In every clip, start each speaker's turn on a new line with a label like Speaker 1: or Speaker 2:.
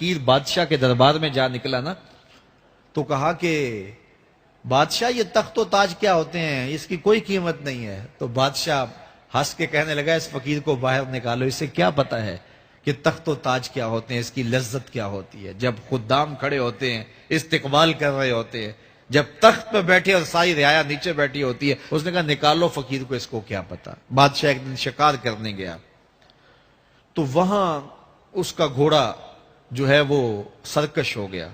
Speaker 1: فقیر بادشاہ کے دربار میں جا نکلا نا تو کہا کہ بادشاہ یہ تخت و تاج کیا ہوتے ہیں، اس کی کوئی قیمت نہیں ہے۔ تو بادشاہ ہنس کے کہنے لگا اس فقیر کو باہر نکالو، اسے کیا پتا ہے کہ تخت و تاج کیا ہوتے ہیں، اس کی لذت کیا ہوتی ہے۔ جب خدام کھڑے ہوتے ہیں، استقبال کر رہے ہوتے ہیں، جب تخت پہ بیٹھے اور ساری رعایا نیچے بیٹھی ہوتی ہے، اس نے کہا نکالو فقیر کو، اس کو کیا پتا۔ بادشاہ ایک دن شکار کرنے گیا تو وہاں اس کا گھوڑا جو ہے وہ سرکش ہو گیا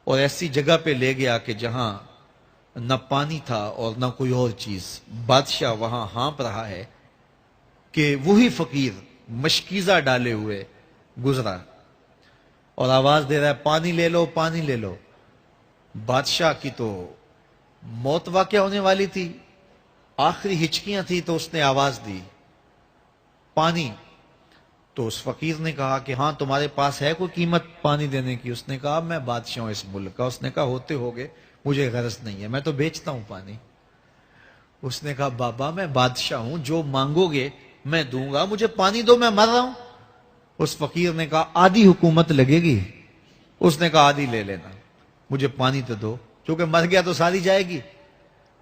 Speaker 1: اور ایسی جگہ پہ لے گیا کہ جہاں نہ پانی تھا اور نہ کوئی اور چیز۔ بادشاہ وہاں ہانپ رہا ہے کہ وہی فقیر مشکیزہ ڈالے ہوئے گزرا اور آواز دے رہا ہے پانی لے لو، پانی لے لو۔ بادشاہ کی تو موت واقع ہونے والی تھی، آخری ہچکیاں تھی، تو اس نے آواز دی پانی۔ تو اس فقیر نے کہا کہ ہاں تمہارے پاس ہے کوئی قیمت پانی دینے کی؟ اس نے کہا میں بادشاہ ہوں اس ملک کا۔ اس نے کہا ہوتے ہوگے، مجھے غرض نہیں ہے، میں تو بیچتا ہوں پانی۔ اس نے کہا بابا میں بادشاہ ہوں، جو مانگو گے میں دوں گا، مجھے پانی دو، میں مر رہا ہوں۔ اس فقیر نے کہا آدھی حکومت لگے گی۔ اس نے کہا آدھی لے لینا، مجھے پانی تو دو، کیونکہ مر گیا تو ساری جائے گی۔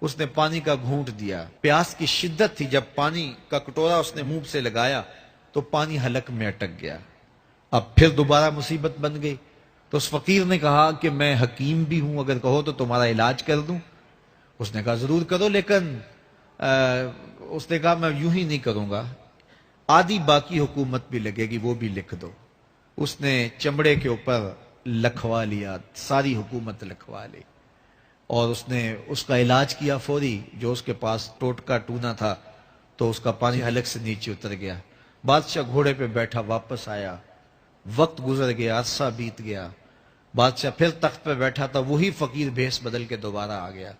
Speaker 1: اس نے پانی کا گھونٹ دیا، پیاس کی شدت تھی، جب پانی کا کٹورا اس نے منہ سے لگایا تو پانی حلق میں اٹک گیا۔ اب پھر دوبارہ مصیبت بن گئی تو اس فقیر نے کہا کہ میں حکیم بھی ہوں، اگر کہو تو تمہارا علاج کر دوں۔ اس نے کہا ضرور کرو، لیکن اس نے کہا میں یوں ہی نہیں کروں گا، آدھی باقی حکومت بھی لگے گی، وہ بھی لکھ دو۔ اس نے چمڑے کے اوپر لکھوا لیا، ساری حکومت لکھوا لی اور اس نے اس کا علاج کیا فوری۔ جو اس کے پاس ٹوٹکا ٹونا تھا تو اس کا پانی حلق سے نیچے اتر گیا۔ بادشاہ گھوڑے پہ بیٹھا واپس آیا، وقت گزر گیا، عرصہ بیت گیا، بادشاہ پھر تخت پہ بیٹھا تھا، وہی فقیر بھیس بدل کے دوبارہ آ گیا۔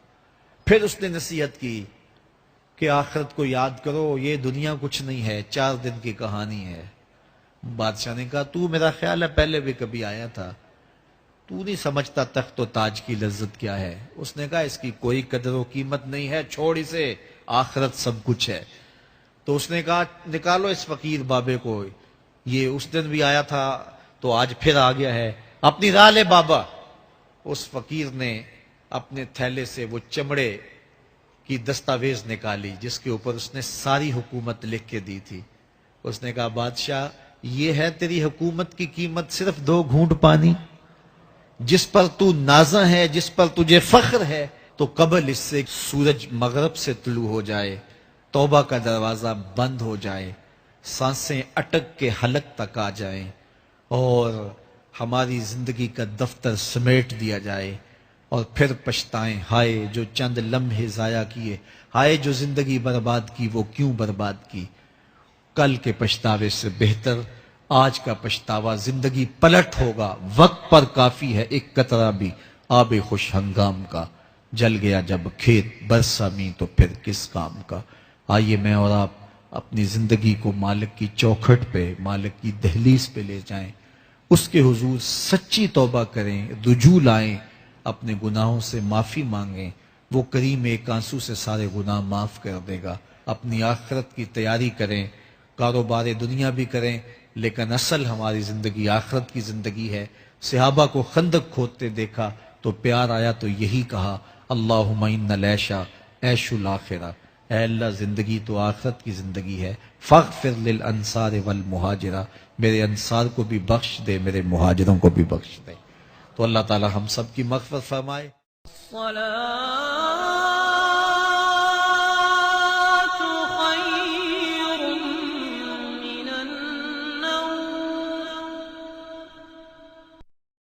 Speaker 1: پھر اس نے نصیحت کی کہ آخرت کو یاد کرو، یہ دنیا کچھ نہیں ہے، 4 دن کی کہانی ہے۔ بادشاہ نے کہا تو میرا خیال ہے پہلے بھی کبھی آیا تھا، تو نہیں سمجھتا تخت و تاج کی لذت کیا ہے۔ اس نے کہا اس کی کوئی قدر و قیمت نہیں ہے، چھوڑ اسے، آخرت سب کچھ ہے۔ تو اس نے کہا نکالو اس فقیر بابے کو، یہ اس دن بھی آیا تھا تو آج پھر آ گیا ہے، اپنی راہ لے بابا۔ اس فقیر نے اپنے تھیلے سے وہ چمڑے کی دستاویز نکالی جس کے اوپر اس نے ساری حکومت لکھ کے دی تھی۔ اس نے کہا بادشاہ یہ ہے تیری حکومت کی قیمت، صرف 2 گھونٹ پانی، جس پر تو نازاں ہے، جس پر تجھے فخر ہے، تو قبل اس سے سورج مغرب سے طلوع ہو جائے، توبہ کا دروازہ بند ہو جائے، سانسیں اٹک کے حلق تک آ جائیں اور ہماری زندگی کا دفتر سمیٹ دیا جائے، اور پھر پچھتائیں ہائے جو چند لمحے ضائع کیے، ہائے جو زندگی برباد کی، وہ کیوں برباد کی۔ کل کے پچھتاوے سے بہتر آج کا پچھتاوا، زندگی پلٹ ہوگا، وقت پر کافی ہے ایک قطرہ بھی آب خوش ہنگام کا، جل گیا جب کھیت برسا می تو پھر کس کام کا۔ آئیے میں اور آپ اپنی زندگی کو مالک کی چوکھٹ پہ، مالک کی دہلیز پہ لے جائیں، اس کے حضور سچی توبہ کریں، رجوع لائیں، اپنے گناہوں سے معافی مانگیں، وہ کریم ایک آنسو سے سارے گناہ معاف کر دے گا۔ اپنی آخرت کی تیاری کریں، کاروبار دنیا بھی کریں، لیکن اصل ہماری زندگی آخرت کی زندگی ہے۔ صحابہ کو خندق کھودتے دیکھا تو پیار آیا تو یہی کہا اللہم ان العیش عیش الآخرہ، اے اللہ زندگی تو آخرت کی زندگی ہے، فاغفر للانصار والمہاجرہ، میرے انصار کو بھی بخش دے، میرے مہاجروں کو بھی بخش دے۔ تو اللہ تعالی ہم سب کی مغفرت فرمائے۔